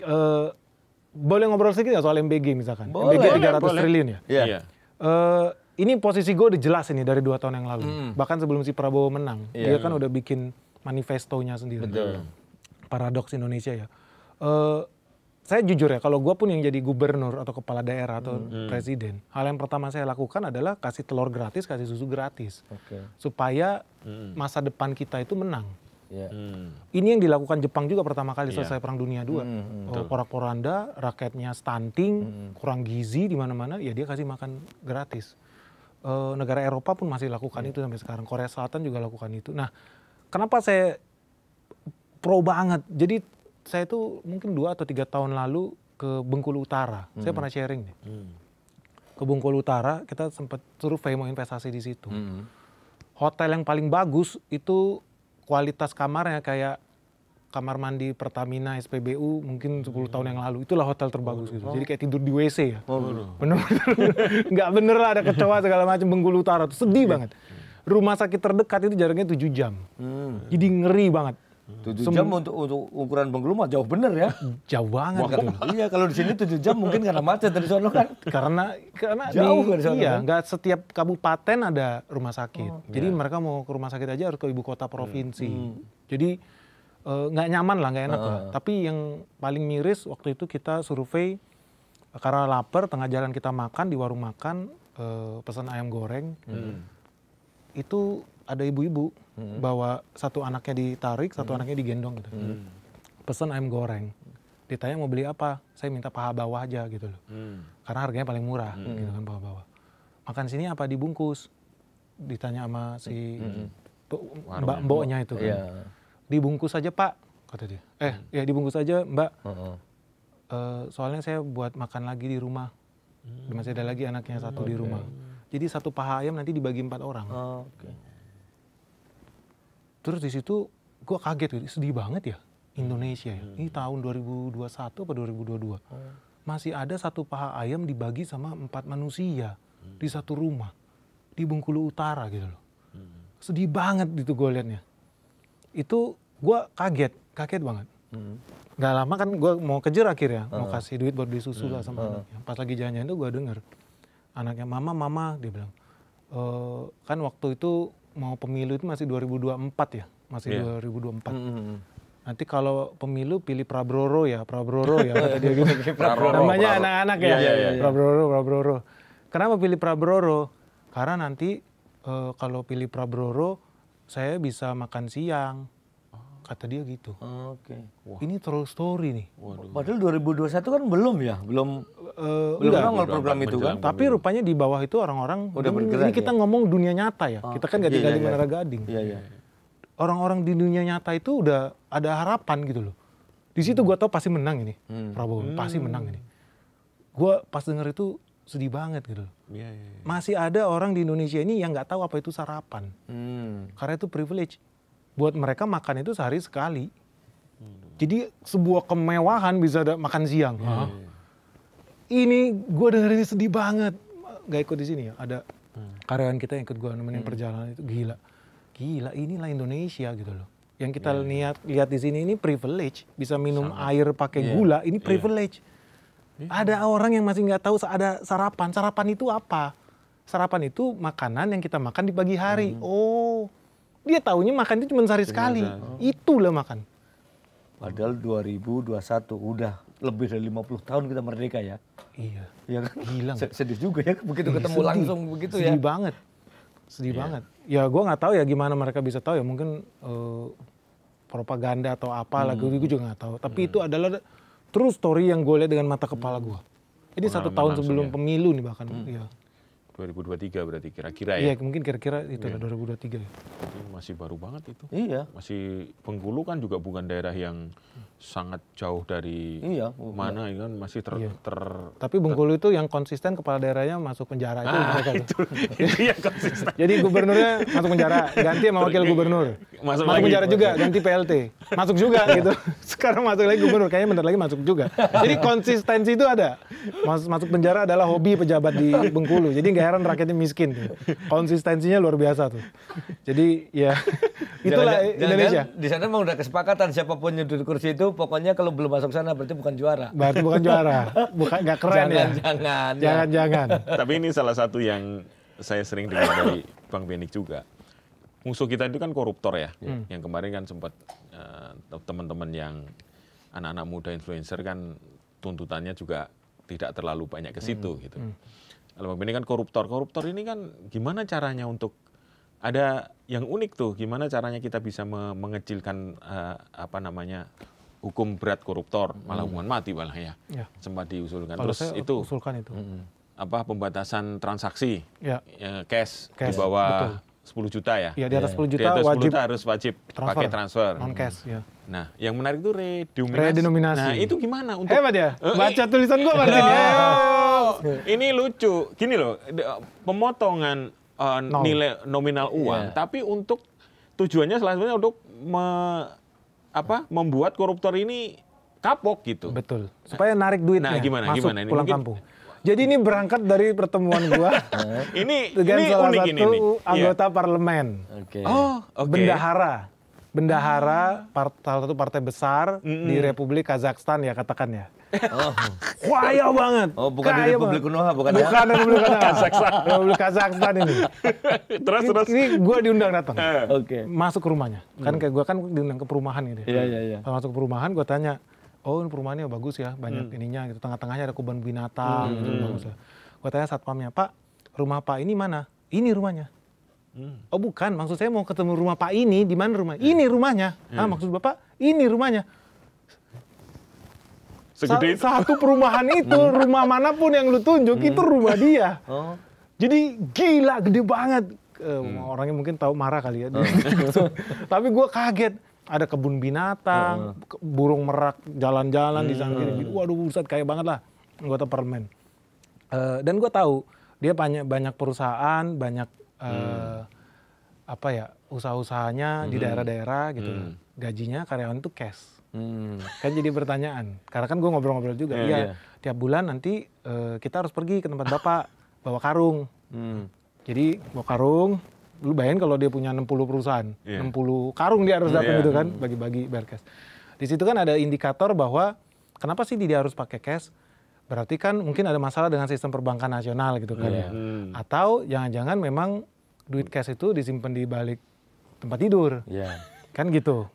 Eh, boleh ngobrol sedikit nggak soal MBG misalkan? Boleh, MBG 300 boleh. triliun ya? Iya. Ini posisi gue udah jelas ini dari 2 tahun yang lalu. Bahkan sebelum si Prabowo menang. Dia kan udah bikin manifestonya sendiri. Betul. Paradoks Indonesia ya. Saya jujur ya, kalau gue pun yang jadi gubernur atau kepala daerah atau presiden, hal yang pertama saya lakukan adalah kasih telur gratis, kasih susu gratis. Supaya masa depan kita itu menang. Iya. Ini yang dilakukan Jepang juga pertama kali selesai Perang Dunia II. Porak-poranda, rakyatnya stunting, kurang gizi di mana-mana, ya dia kasih makan gratis. Negara Eropa pun masih lakukan itu sampai sekarang. Korea Selatan juga lakukan itu. Nah, kenapa saya pro banget? Jadi saya tuh mungkin 2 atau 3 tahun lalu ke Bengkulu Utara. Saya pernah sharing nih. Ke Bengkulu Utara, kita sempat survei mau investasi di situ. Hotel yang paling bagus itu kualitas kamarnya kayak kamar mandi Pertamina, SPBU mungkin 10 tahun yang lalu. Itulah hotel terbagus gitu. Jadi kayak tidur di WC ya. Bener-bener. Nggak bener lah, ada kecoa segala macam. Bengkulu Utara tuh sedih banget. Rumah sakit terdekat itu jaraknya 7 jam. Jadi ngeri banget. 7 jam untuk ukuran Bengkulu mah jauh bener ya. Jauh banget gitu. Iya, kalau di sini 7 jam mungkin karena macet dari sono kan. Karena Jauh dari sana, iya, kan? nggak setiap kabupaten ada rumah sakit. Jadi mereka mau ke rumah sakit aja harus ke ibu kota provinsi. Jadi nggak nyaman lah, nggak enak lah. Tapi yang paling miris waktu itu kita survei karena lapar, tengah jalan kita makan di warung makan, pesan ayam goreng. Itu ada ibu-ibu bawa satu anaknya ditarik, satu anaknya digendong gitu. Pesan ayam goreng. Ditanya mau beli apa? Saya minta paha bawah aja gitu loh. Karena harganya paling murah gitu kan, paha bawah. Makan sini apa dibungkus? Ditanya sama si mbak-mboknya itu kan. Iya. Dibungkus aja Pak, kata dia. Ya dibungkus aja Mbak. Soalnya saya buat makan lagi di rumah. Masih ada lagi anaknya satu di rumah. Jadi satu paha ayam nanti dibagi 4 orang. Terus di situ gue kaget gitu, sedih banget ya Indonesia ya. Ini tahun 2021 atau 2022. Masih ada satu paha ayam dibagi sama 4 manusia di satu rumah. Di Bengkulu Utara gitu loh. Sedih banget gitu gue liatnya. Itu gue kaget banget. Gak lama kan gue mau kejar akhirnya, mau kasih duit buat beli susu lah sama anaknya. Pas lagi jalan-jalan itu gue denger anaknya, mama, dia bilang, kan waktu itu mau pemilu itu masih 2024 ya, masih 2024. Nanti kalau pemilu pilih Prabroro ya, kata dia gitu. Namanya anak-anak ya, Prabroro. Kenapa pilih Prabroro? Karena nanti kalau pilih Prabroro, saya bisa makan siang. Kata dia gitu. Ini true story nih. Padahal 2021 kan belum ya, belum nongol program itu kan. Tapi rupanya di bawah itu orang-orang udah bergerak. Ini kita ngomong dunia nyata ya. Kita kan gak tinggal di Menara Gading. Iya. Orang-orang di dunia nyata itu udah ada harapan gitu loh. Di situ gue tau pasti menang ini. Prabowo pasti menang ini. Gue pas denger itu sedih banget gitu loh. Masih ada orang di Indonesia ini yang nggak tahu apa itu sarapan. Karena itu privilege. Buat mereka makan itu sehari sekali. Jadi sebuah kemewahan bisa makan siang. Ini gue dengerin ini sedih banget. Gak ikut di sini ya. Ada karyawan kita yang ikut gue nemenin perjalanan itu. Gila inilah Indonesia gitu loh. Yang kita lihat di sini ini privilege. Bisa minum air pakai gula, ini privilege. Ada orang yang masih nggak tahu ada sarapan. Sarapan itu apa? Sarapan itu makanan yang kita makan di pagi hari. Oh, dia taunya makan itu cuma sehari sekali. Itulah makan. Padahal 2021 udah lebih dari 50 tahun kita merdeka ya. Iya. Ya kan? Gila. Sedih juga ya begitu ketemu langsung begitu ya. Sedih banget. Ya gue nggak tahu ya gimana mereka bisa tahu ya, mungkin propaganda atau apa lah, gue juga nggak tahu. Tapi itu adalah true story yang gue lihat dengan mata kepala gue. Ini 1 tahun sebelum pemilu nih bahkan. Iya. 2023 berarti kira-kira ya? Iya, mungkin kira-kira itu lah 2023 ya. Jadi masih baru banget itu. Iya. Masih Bengkulu kan juga bukan daerah yang sangat jauh dari mana ya kan, masih Tapi Bengkulu itu yang konsisten kepala daerahnya masuk penjara itu mereka. Itu yang konsisten. Jadi gubernurnya masuk penjara, ganti sama wakil gubernur. Masuk penjara juga, ganti PLT. Masuk juga gitu. Sekarang masuk lagi gubernur, kayaknya bentar lagi masuk juga. Jadi konsistensi itu ada. Masuk penjara adalah hobi pejabat di Bengkulu. Jadi nggak heran rakyatnya miskin. Konsistensinya luar biasa tuh. Jadi ya Itulah Indonesia. Di sana memang udah kesepakatan siapapun yang duduk kursi itu, pokoknya kalau belum masuk sana berarti bukan juara. Berarti bukan juara. Bukan, nggak keren ya. Jangan. Tapi ini salah satu yang saya sering dengar dari Bang Benik juga. Musuh kita itu kan koruptor ya. Yang kemarin kan sempat teman-teman yang anak-anak muda influencer kan tuntutannya juga tidak terlalu banyak ke situ gitu. Kalau Bang Benik kan koruptor ini kan gimana caranya untuk ada yang unik tuh, gimana caranya kita bisa mengecilkan hukum berat koruptor, malah hukuman mati malah ya. Sempat diusulkan. Kalau Terus saya itu usulkan itu. Pembatasan transaksi cash di betul. bawah 10 juta ya. Ya, di atas 10 Di juta atas 10 wajib juta harus pakai transfer. non cash ya. Nah, yang menarik itu redenominasi. Nah, itu gimana untuk Hebat ya? Baca tulisan gua berarti ya. Ini lucu. Gini loh, pemotongan nilai nominal uang, tapi untuk tujuannya selanjutnya untuk membuat koruptor ini kapok gitu. Betul. Supaya narik duitnya masuk gimana? pulang kampung. Jadi ini berangkat dari pertemuan gua ini dengan salah unik satu anggota parlemen. Bendahara salah satu partai besar di Republik Kazakhstan ya katakan ya. Kaya banget. Oh, bukan di Republik Konoha, bukan ya? Bukan Republik Konoha. Republik Kazakhstan ini. Terus. Ini gue diundang datang. Masuk ke rumahnya. Kan kayak gue kan diundang ke perumahan gitu. Iya. Masuk ke perumahan gue tanya, oh ini perumahannya bagus ya, banyak ininya gitu. Tengah-tengahnya ada kebun binatang gitu, bagus ya. Gue tanya satpamnya, Pak, rumah Pak ini mana? Ini rumahnya. Oh bukan, maksud saya mau ketemu rumah Pak ini, di mana rumah? Ini rumahnya. Maksud Bapak, ini rumahnya. Satu perumahan itu, rumah manapun yang lu tunjuk, itu rumah dia. Jadi gila, gede banget. Orangnya mungkin tahu marah kali ya. Tapi gue kaget. Ada kebun binatang, burung merak jalan-jalan di sana. Waduh, buset kaya banget lah anggota parlemen. Dan gue tahu dia banyak perusahaan, banyak usaha-usahanya di daerah-daerah gitu. Gajinya karyawan itu cash. Kan jadi pertanyaan. Karena kan gue ngobrol-ngobrol juga. Tiap bulan nanti kita harus pergi ke tempat Bapak bawa karung. Jadi bawa karung. Lu bayangin kalau dia punya 60 perusahaan, 60 karung dia harus dapat gitu kan, bagi-bagi bayar cash. Di situ kan ada indikator bahwa kenapa sih dia harus pakai cash? Berarti kan mungkin ada masalah dengan sistem perbankan nasional gitu kan ya. Atau jangan-jangan memang duit cash itu disimpan di balik tempat tidur. Kan gitu.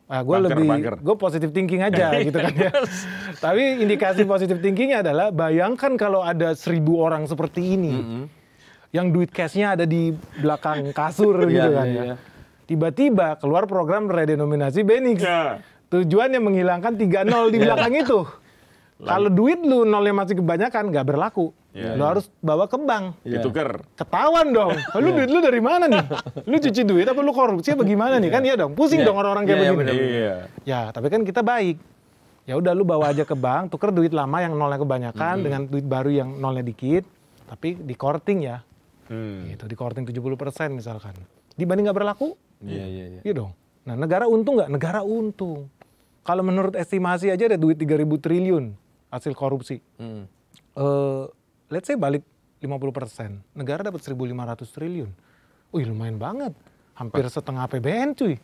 Gue positive thinking aja gitu kan ya. Tapi indikasi positive thinkingnya adalah bayangkan kalau ada 1.000 orang seperti ini. Yang duit cashnya ada di belakang kasur gitu kan ya. Tiba-tiba keluar program redenominasi Benix. Tujuannya menghilangkan 3 0 di belakang itu. Kalau duit lu nolnya masih kebanyakan, nggak berlaku. Lu harus bawa ke bank. Ditukar. Ketahuan dong. Lu duit lu dari mana nih? Lu cuci duit apa lu korupsi apa gimana nih? Kan iya dong. Pusing dong orang-orang kayak begini. Ya, tapi kan kita baik. Ya udah lu bawa aja ke bank, tuker duit lama yang nolnya kebanyakan dengan duit baru yang nolnya dikit, tapi di korting ya. Gitu, di korting 70% misalkan. Dibanding nggak berlaku? Iya dong. Nah, negara untung nggak? Negara untung. Kalau menurut estimasi aja ada duit 3.000 triliun hasil korupsi. Let's say balik 50%. Negara dapat 1.500 triliun. Wih, lumayan banget. Hampir setengah APBN cuy.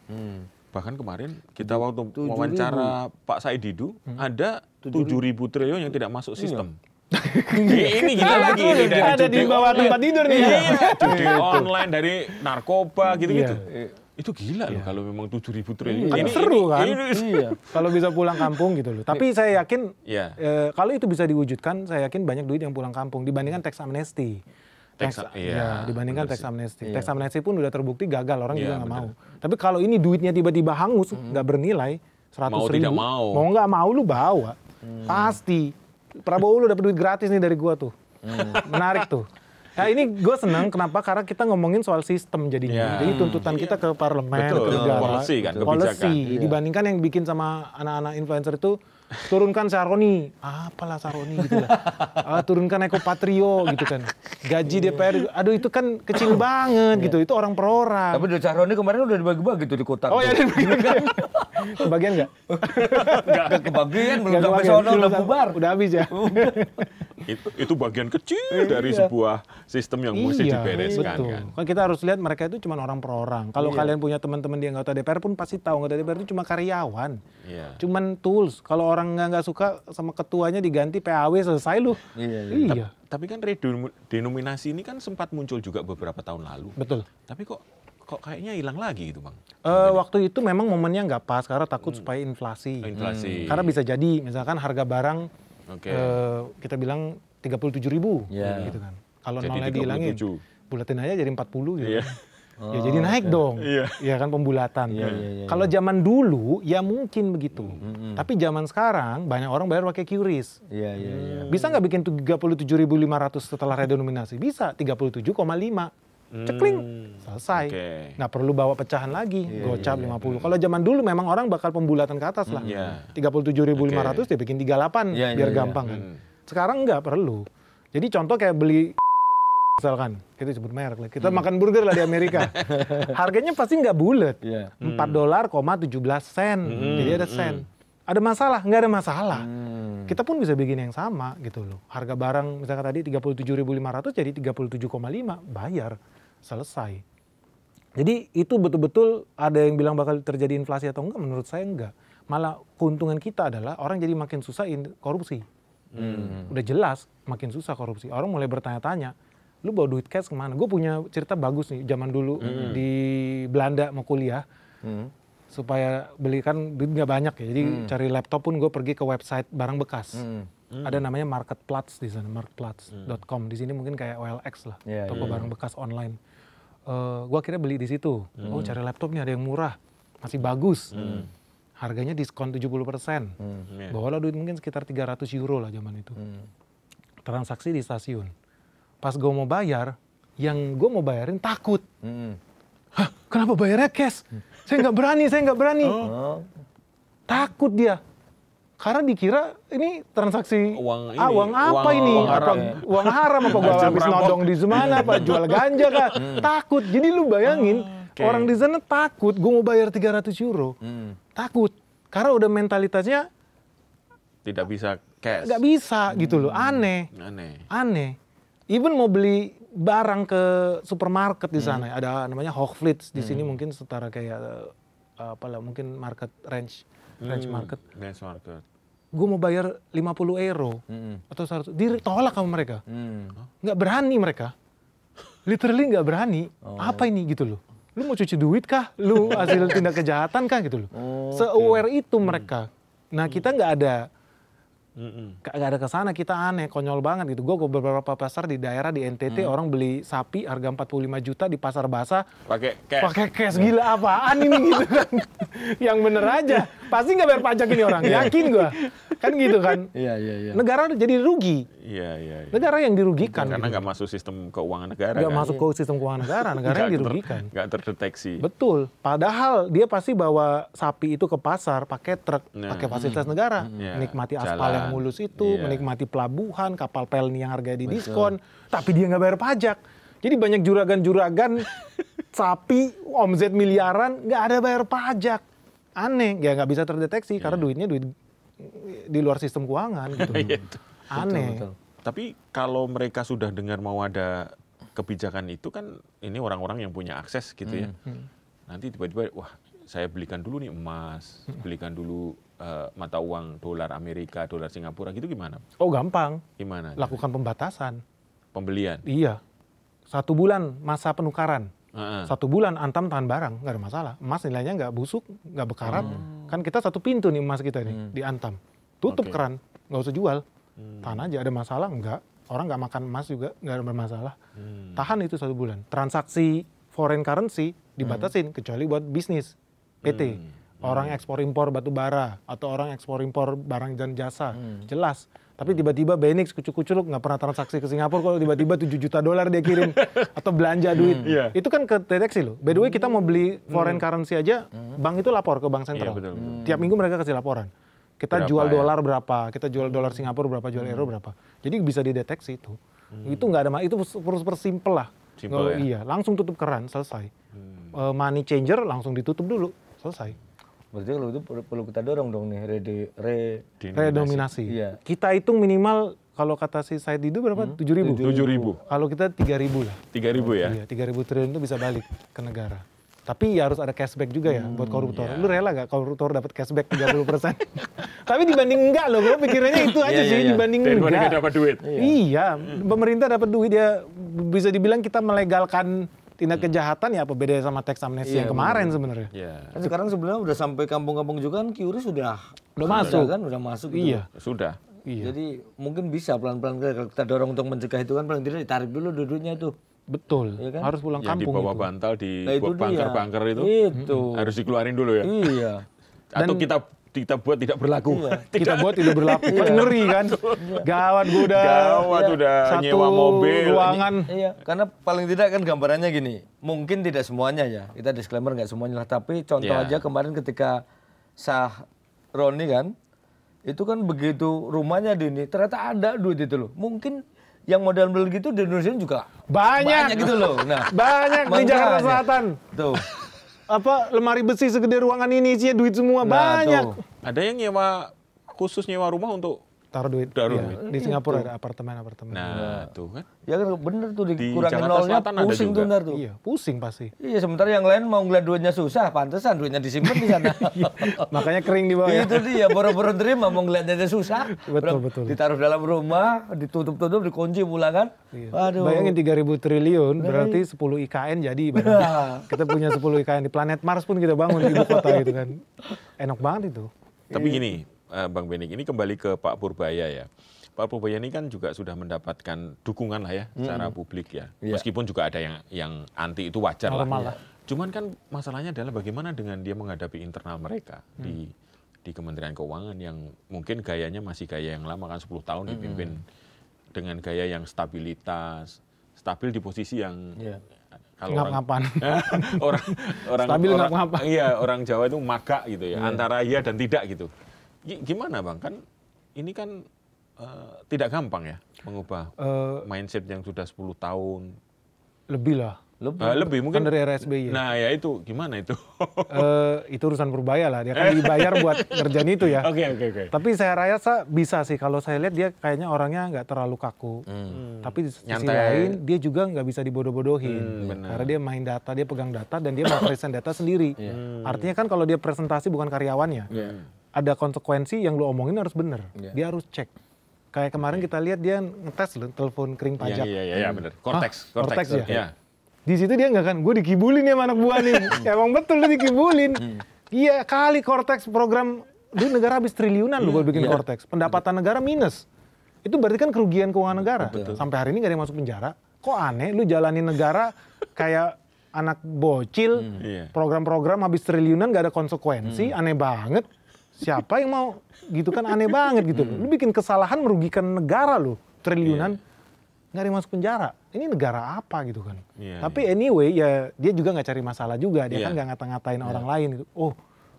Bahkan kemarin kita waktu wawancara Pak Said Didu, ada 7.000 triliun yang tidak masuk sistem. Ini gila lagi ini dari ada di bawah tempat tidur nih. Judi online dari narkoba gitu-gitu. Itu gila loh kalau memang 7.000 triliun. Kan seru kan? Kalau bisa pulang kampung gitu loh. Tapi saya yakin kalau itu bisa diwujudkan, saya yakin banyak duit yang pulang kampung dibandingkan tax amnesty. Dibandingkan tax amnesty. Tax amnesty pun udah terbukti gagal, orang juga nggak mau. Tapi kalau ini duitnya tiba-tiba hangus, nggak bernilai 100.000, mau nggak mau lu bawa, pasti. Prabowo lu dapet duit gratis nih dari gua tuh. Menarik tuh. Nah ini gue senang kenapa? Karena kita ngomongin soal sistem jadinya. Jadi tuntutan kita ke parlemen, ke negara, policy kan, policy. Dibandingkan yang bikin sama anak-anak influencer itu turunkan Saroni, apalah Saroni gitu lah. Turunkan Ekopatrio gitu kan. Gaji DPR, aduh itu kan kecil banget gitu. Itu orang per orang. Tapi Saroni kemarin udah dibagi-bagi tuh di kotak. Oh iya, dibagi-bagi. Kebagian nggak? Nggak kebagian, belum sampai sono, udah bubar. Udah habis ya. Itu bagian kecil dari sebuah sistem yang mesti dibereskan betul. kan. Kan kita harus lihat mereka itu cuma orang per orang. Kalau kalian punya teman-teman di anggota DPR pun pasti tahu anggota DPR itu cuma karyawan. Iya. Cuman tools. Kalau orang nggak suka sama ketuanya diganti PAW selesai lu. Iya. Tapi kan redenominasi ini kan sempat muncul juga beberapa tahun lalu. Betul. Tapi kok kayaknya hilang lagi gitu, Bang. Waktu itu memang momennya nggak pas karena takut supaya inflasi. Inflasi. Karena bisa jadi misalkan harga barang kita bilang 37.000 gitu kan. Kalau Jadi nolnya dihilangin, 37. bulatin aja jadi 40 gitu. Iya. Ya jadi naik dong. Iya kan pembulatan. Kalau zaman dulu ya mungkin begitu. Tapi zaman sekarang banyak orang bayar pakai QRIS. Bisa nggak bikin 37.500 setelah redenominasi? Bisa, 37,5. Cekling, selesai. Nggak perlu bawa pecahan lagi, gocap 50. Kalau zaman dulu memang orang bakal pembulatan ke atas lah. 37.500 dia bikin 38 biar gampang kan. Sekarang nggak perlu. Jadi contoh kayak beli misalkan, kita sebut merek lah. Kita makan burger lah di Amerika. Harganya pasti nggak bulat. $4,17. Jadi ada sen. Ada masalah? Nggak ada masalah. Kita pun bisa bikin yang sama gitu loh. Harga barang misalkan tadi 37.500 jadi 37,5 bayar. Selesai. Jadi itu betul-betul ada yang bilang bakal terjadi inflasi atau enggak, menurut saya enggak. Malah keuntungan kita adalah orang jadi makin susah korupsi. Udah jelas makin susah korupsi. Orang mulai bertanya-tanya, lu bawa duit cash kemana? Gue punya cerita bagus nih, zaman dulu di Belanda mau kuliah. Supaya beli kan duit nggak banyak ya, jadi cari laptop pun gue pergi ke website barang bekas. Ada namanya Marketplaats di sana, marketplaats.com. Di sini mungkin kayak OLX lah, toko barang bekas online. Gue akhirnya beli di situ. Oh, cari laptop nih ada yang murah, masih bagus. Harganya diskon 70%. Bawalah duit mungkin sekitar 300 euro lah zaman itu. Transaksi di stasiun. Pas gue mau bayar, yang gue mau bayarin takut. Hah, kenapa bayarnya cash? Saya nggak berani. Takut dia. Karena dikira ini transaksi uang apa ini? Uang haram apa gua habis nodong di mana apa jual ganja kah? Takut. Jadi lu bayangin orang di sana takut, gua mau bayar 300 euro. Takut. Karena udah mentalitasnya tidak bisa cash. Nggak bisa gitu loh. Aneh. Even mau beli barang ke supermarket di sana, ada namanya Hoogvliet di sini mungkin setara kayak mungkin market range market. Gue mau bayar 50 euro atau 100, ditolak sama mereka. Nggak berani mereka. Literally nggak berani. Apa ini gitu loh. Lu mau cuci duit kah? Lu hasil tindak kejahatan kah gitu loh. Se-aware itu mereka. Nah kita nggak ada kesana, kita aneh, konyol banget gitu. Gue ke beberapa pasar di daerah di NTT, orang beli sapi harga 45 juta di pasar basah pakai cash. Gila apaan ini gitu kan. Yang bener aja pasti nggak bayar pajak ini orang, yakin gue kan gitu kan. Negara jadi rugi. Negara yang dirugikan karena nggak gitu. Masuk sistem keuangan negara, nggak masuk ke sistem keuangan negara yang dirugikan. Nggak terdeteksi. Betul, padahal dia pasti bawa sapi itu ke pasar pakai truk, pakai fasilitas negara, menikmati aspal yang mulus itu, menikmati pelabuhan, kapal pelni yang harganya di diskon, tapi dia nggak bayar pajak. Jadi banyak juragan-juragan sapi omzet miliaran nggak ada bayar pajak. Aneh, ya nggak bisa terdeteksi karena duitnya duit di luar sistem keuangan gitu. Aneh. Betul. Tapi kalau mereka sudah dengar mau ada kebijakan itu kan ini orang-orang yang punya akses gitu ya. Nanti tiba-tiba wah saya belikan dulu nih emas, belikan dulu mata uang dolar Amerika, dolar Singapura gitu gimana? Oh gampang. Gimana? Lakukan pembatasan. Pembelian? Iya. 1 bulan masa penukaran. 1 bulan Antam tahan barang, nggak ada masalah. Emas nilainya nggak busuk, nggak bekarat. Kan kita 1 pintu nih emas kita nih di Antam. Tutup keran, nggak usah jual. Tahan aja, ada masalah nggak. Orang nggak makan emas juga nggak ada masalah. Tahan itu 1 bulan. Transaksi foreign currency dibatasin kecuali buat bisnis PT. Orang ekspor impor batu bara atau orang ekspor impor barang dan jasa, jelas. Tapi tiba-tiba Benix kucuk-kucuk nggak pernah transaksi ke Singapura, kalau tiba-tiba $7 juta dia kirim atau belanja duit, itu kan kedeteksi loh. By the way kita mau beli foreign currency aja, bank itu lapor ke bank sentral. Betul. Tiap minggu mereka kasih laporan. Kita Berapa jual ya? dolar berapa, kita jual dolar Singapura berapa, jual euro berapa. Jadi bisa dideteksi itu. Itu nggak ada, itu super simple lah. Simple ya? Iya, langsung tutup keran, selesai. Money changer langsung ditutup dulu, selesai. Berarti kalau itu perlu kita dorong dong nih, Redenominasi. Iya. Kita hitung minimal kalau kata si Said Didu berapa? 7.000. 7.000. Kalau kita 3.000 lah. 3.000 ya? Iya, 3.000 triliun itu bisa balik ke negara. Tapi ya harus ada cashback juga ya buat koruptor. Iya. Lu rela gak koruptor dapat cashback 30%? Tapi dibanding enggak loh, gue pikirannya itu aja sih, dibanding Daripada enggak. nggak dapat duit. Iya, pemerintah dapat duit, ya bisa dibilang kita melegalkan tindak kejahatan, ya apa bedanya sama teks amnesti yang kemarin sebenarnya. Iya. Kan sekarang sebenarnya udah sampai kampung-kampung juga kan QRIS udah masuk. kan, udah masuk gitu. Iya. Sudah. Iya. Jadi mungkin bisa pelan-pelan kalau kita dorong untuk mencegah itu kan paling tidak ditarik dulu duitnya itu. Betul, Iya kan? harus pulang Yang di kampung bawah itu. bantal di Nah, itu dia. bunker-bunker itu harus dikeluarin dulu ya. Iya. Atau kita buat tidak berlaku. Kita buat tidak berlaku, kan ngeri kan. Gawat gue udah. Gawat udah satu nyewa mobil. ruangan. Iya, karena paling tidak kan gambarannya gini. Mungkin tidak semuanya ya. Kita disclaimer nggak semuanya lah. Tapi contoh Iya. aja kemarin ketika Roni kan, itu kan begitu rumahnya di ini, ternyata ada duit itu loh. Mungkin yang modal-modal gitu di Indonesia juga Banyak gitu loh. Nah, banyak di Jakarta makanya. Selatan. Tuh. Apa lemari besi segede ruangan ini isinya duit semua, Nah, banyak. tuh. Ada yang khusus nyewa rumah untuk Taruh duit. Taruh Iya, duit. Di Singapura ada apartemen-apartemen. nah tuh kan. Ya kan bener tuh Di dikurangin Jakarta nolnya Selatan ada pusing juga. tuh ntar tuh. Iya, pusing pasti. Iya, sementara yang lain mau ngeliat duitnya susah, pantesan duitnya disimpan di sana. Makanya kering di bawah ya. Itu dia, boro-boro terima mau ngeliatnya aja susah. Betul, betul. Ditaruh dalam rumah, ditutup-tutup, dikunci pulang kan. Iya. Waduh. Bayangin 3.000 triliun berarti 10 IKN jadi ibaratnya. Kita punya 10 IKN di planet Mars pun kita bangun di ibu kota gitu kan. Enak banget itu. Tapi gini, Bang Benik, ini kembali ke Pak Purbaya ya. Pak Purbaya ini kan juga sudah mendapatkan dukungan lah ya secara publik ya. Iya. Meskipun juga ada yang anti, itu wajar Normal lah. Cuman kan masalahnya adalah bagaimana dengan dia menghadapi internal mereka di Kementerian Keuangan yang mungkin gayanya masih gaya yang lama kan 10 tahun dipimpin dengan gaya yang stabilitas, stabil di posisi yang Iya. kalau Ngap-ngapan. orang Stabil orang, ngap-ngapan. iya, orang Jawa itu maga gitu ya, antara iya dan tidak gitu. Gimana Bang? Kan ini kan tidak gampang ya mengubah mindset yang sudah 10 tahun. Lebih lah. Lebih mungkin Kan dari era SBY. Nah, ya itu gimana itu? Itu urusan Purbaya lah. Dia kan dibayar buat ngerjain itu ya. Oke. Tapi saya rasa bisa sih. Kalau saya lihat dia kayaknya orangnya nggak terlalu kaku. Tapi di sisi Nyantai. lain dia juga nggak bisa dibodoh-bodohin. benar. Karena dia main data, dia pegang data dan dia mau present data sendiri. Artinya kan kalau dia presentasi bukan karyawannya. Ada konsekuensi yang lu omongin harus bener. Dia harus cek. Kayak kemarin kita lihat dia ngetes loh telepon kering pajak. Iya, benar. Cortex ya? ya. Di situ dia nggak kan, gue dikibulin ya sama anak buah nih. Emang betul dia dikibulin. Iya kali Cortex program, di negara habis triliunan loh gue bikin Cortex. Pendapatan negara minus. Itu berarti kan kerugian keuangan negara. Sampai hari ini nggak ada yang masuk penjara. Kok aneh, lu jalanin negara kayak anak bocil, program-program habis triliunan nggak ada konsekuensi, aneh banget. Siapa yang mau gitu kan, aneh banget gitu. Lu bikin kesalahan merugikan negara lu, triliunan. Nggak ada yang masuk penjara. Ini negara apa gitu kan. Tapi anyway ya dia juga nggak cari masalah juga. Dia kan nggak ngata-ngatain orang lain gitu. Oh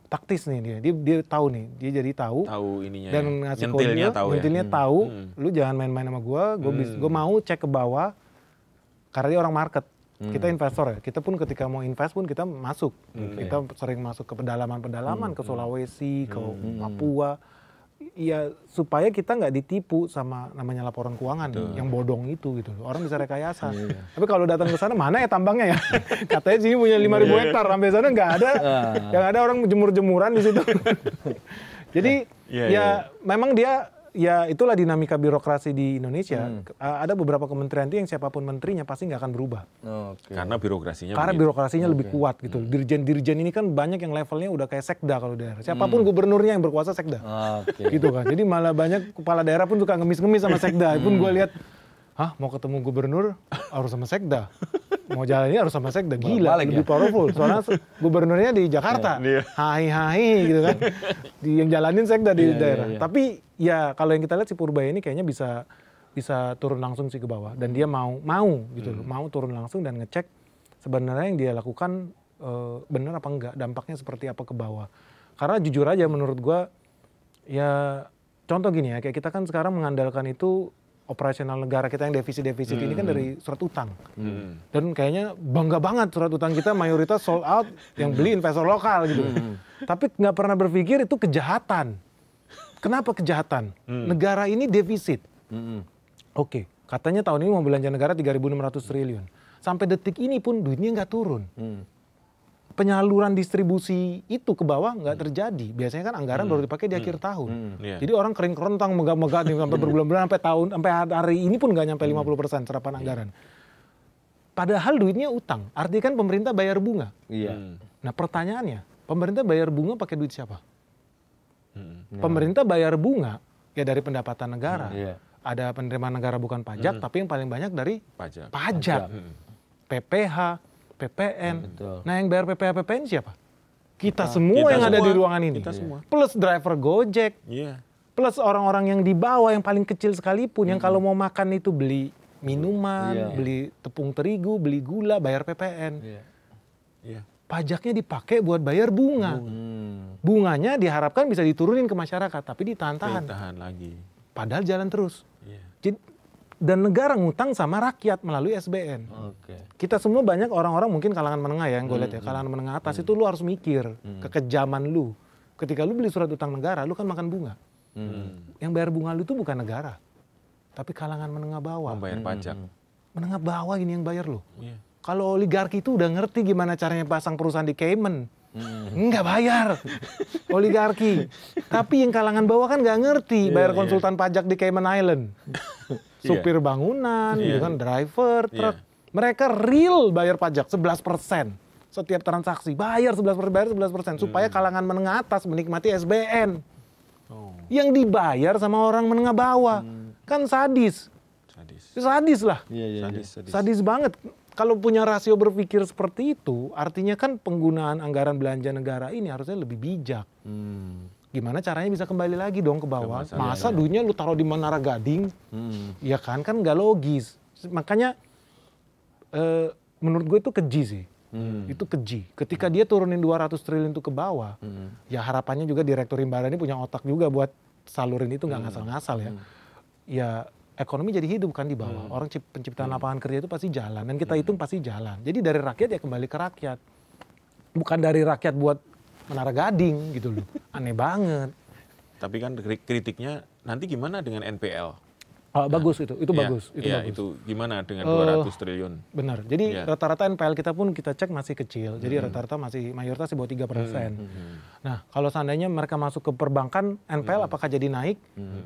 taktis nih dia tahu nih. Dia jadi tahu ininya dan ya. ngasih Nyentilnya kode, tahu ya. nyentilnya tahu. Lu jangan main-main sama gue mau cek ke bawah. Karena dia orang market. Kita investor ya. Kita pun ketika mau invest pun kita masuk. Kita sering masuk ke pedalaman-pedalaman, ke Sulawesi, ke Papua. Ya supaya kita nggak ditipu sama namanya laporan keuangan yang bodong itu gitu. Orang bisa rekayasa. Tapi kalau datang ke sana mana ya tambangnya ya? Katanya sini punya 5.000 hektar, sampai sana nggak ada. Yang ada orang jemur-jemuran di situ. Jadi memang dia ya itulah dinamika birokrasi di Indonesia. Ada beberapa kementerian itu yang siapapun menterinya pasti nggak akan berubah. Karena birokrasinya Birokrasinya lebih kuat gitu. Dirjen-dirjen ini kan banyak yang levelnya udah kayak sekda kalau daerah. Siapapun gubernurnya yang berkuasa sekda. Gitu kan. Jadi malah banyak kepala daerah pun suka ngemis-ngemis sama sekda. Pun gue lihat, mau ketemu gubernur harus sama sekda. Mau jalan ini harus sama sekda. Gila, lebih powerful. Soalnya gubernurnya di Jakarta. Hai gitu kan. Yang jalanin sekda di daerah. Tapi ya kalau yang kita lihat si Purbaya ini kayaknya bisa turun langsung sih ke bawah. Dan dia mau gitu loh. Mau turun langsung dan ngecek sebenarnya yang dia lakukan benar apa enggak. Dampaknya seperti apa ke bawah. Karena jujur aja menurut gua ya contoh gini ya. Kayak kita kan sekarang mengandalkan itu operasional negara kita yang defisit ini kan dari surat utang. Dan kayaknya bangga banget surat utang kita mayoritas sold out yang beli investor lokal gitu. Tapi nggak pernah berpikir itu kejahatan. Kenapa kejahatan? Negara ini defisit. Oke, katanya tahun ini mau belanja negara 3.600 triliun. Sampai detik ini pun duitnya nggak turun. Penyaluran distribusi itu ke bawah nggak terjadi. Biasanya kan anggaran baru dipakai di akhir tahun. Jadi orang kering kerontang megah-megah sampai berbulan-bulan sampai hari ini pun nggak nyampe 50% serapan anggaran. Padahal duitnya utang. Artinya kan pemerintah bayar bunga. Nah pertanyaannya, pemerintah bayar bunga pakai duit siapa? Pemerintah bayar bunga ya dari pendapatan negara. Ada penerimaan negara bukan pajak, tapi yang paling banyak dari pajak. PPH, PPN. Nah yang bayar PPH, PPN siapa? Kita semua yang ada di ruangan ini. Plus driver Gojek. Plus orang-orang yang di bawah yang paling kecil sekalipun. Yang kalau mau makan itu beli minuman, beli tepung terigu, beli gula, bayar PPN. Pajaknya dipakai buat bayar bunga. Bunganya diharapkan bisa diturunin ke masyarakat, tapi ditahan-tahan. Ditahan lagi. Padahal jalan terus. Dan negara ngutang sama rakyat melalui SBN. Kita semua banyak orang-orang mungkin kalangan menengah ya yang gue lihat ya. Kalangan menengah atas itu lu harus mikir kekejaman lu. Ketika lu beli surat utang negara, lu kan makan bunga. Yang bayar bunga lu itu bukan negara. Tapi kalangan menengah bawah. Membayar pajak. Menengah bawah ini yang bayar lu. Kalau oligarki itu udah ngerti gimana caranya pasang perusahaan di Cayman. Nggak bayar oligarki. Tapi yang kalangan bawah kan nggak ngerti bayar konsultan pajak di Cayman Island. Supir bangunan, gitu kan, driver, truk. Mereka real bayar pajak 11%. Setiap transaksi bayar 11%, supaya kalangan menengah atas menikmati SBN. Yang dibayar sama orang menengah bawah. Kan sadis. Sadis lah. Sadis banget. Kalau punya rasio berpikir seperti itu, artinya kan penggunaan anggaran belanja negara ini harusnya lebih bijak. Gimana caranya bisa kembali lagi dong ke bawah? Masa duitnya lu taruh di Menara Gading? Ya kan nggak logis. Makanya menurut gue itu keji sih. Itu keji. Ketika dia turunin 200 triliun itu ke bawah, ya harapannya juga Direktur Himbara ini punya otak juga buat salurin itu nggak ngasal-ngasal ya. Ya ekonomi jadi hidup kan di bawah. Orang penciptaan lapangan kerja itu pasti jalan. Dan kita hitung pasti jalan. Jadi dari rakyat ya kembali ke rakyat. Bukan dari rakyat buat Menara Gading gitu loh. Aneh banget. Tapi kan kritiknya nanti gimana dengan NPL? Bagus itu bagus. Itu gimana dengan 200 triliun? Benar. Jadi rata-rata NPL kita pun kita cek masih kecil. Jadi rata-rata masih mayoritas di bawah 3%. Nah, kalau seandainya mereka masuk ke perbankan, NPL apakah jadi naik?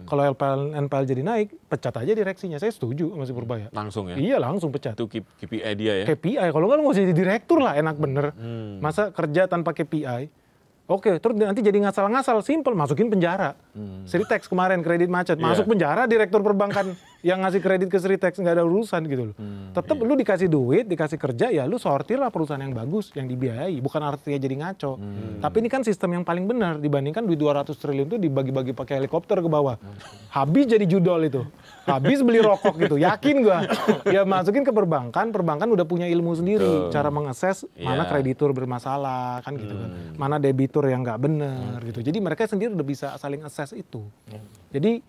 Kalau NPL jadi naik, pecat aja direksinya. Saya setuju sama si Purbaya. Langsung ya? Iya, langsung pecat. Itu KPI dia ya? KPI. Kalau nggak lu nggak usah jadi direktur lah, enak bener. Masa kerja tanpa KPI? Oke, terus nanti jadi ngasal-ngasal, simple, masukin penjara. Sritex kemarin kredit macet, masuk penjara direktur perbankan yang ngasih kredit ke Sritex, nggak ada urusan gitu loh. Tetap lu dikasih duit, dikasih kerja, ya lu sortir lah perusahaan yang bagus, yang dibiayai, bukan artinya jadi ngaco. Tapi ini kan sistem yang paling benar dibandingkan duit 200 triliun itu dibagi-bagi pakai helikopter ke bawah. Habis jadi judol itu. Habis beli rokok gitu, yakin gua. Ya masukin ke perbankan udah punya ilmu sendiri, cara mengakses mana kreditur bermasalah, kan gitu kan. Mana debitur yang nggak benar gitu. Jadi mereka sendiri udah bisa saling assess itu. Jadi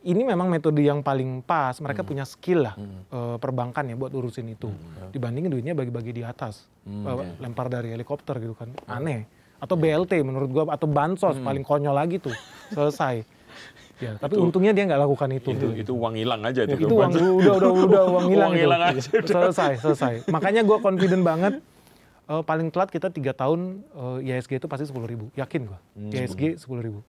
ini memang metode yang paling pas. Mereka punya skill lah perbankan ya buat urusin itu. Dibandingin duitnya bagi-bagi di atas, lempar dari helikopter gitu kan. Aneh. Atau BLT menurut gua, atau bansos paling konyol lagi tuh. Selesai. Ya, tapi untungnya dia nggak lakukan itu. Itu uang hilang aja tuh. Itu udah uang hilang itu. Selesai. Makanya gua confident banget. Paling telat kita 3 tahun IHSG itu pasti 10.000. Yakin gua. IHSG 10.000.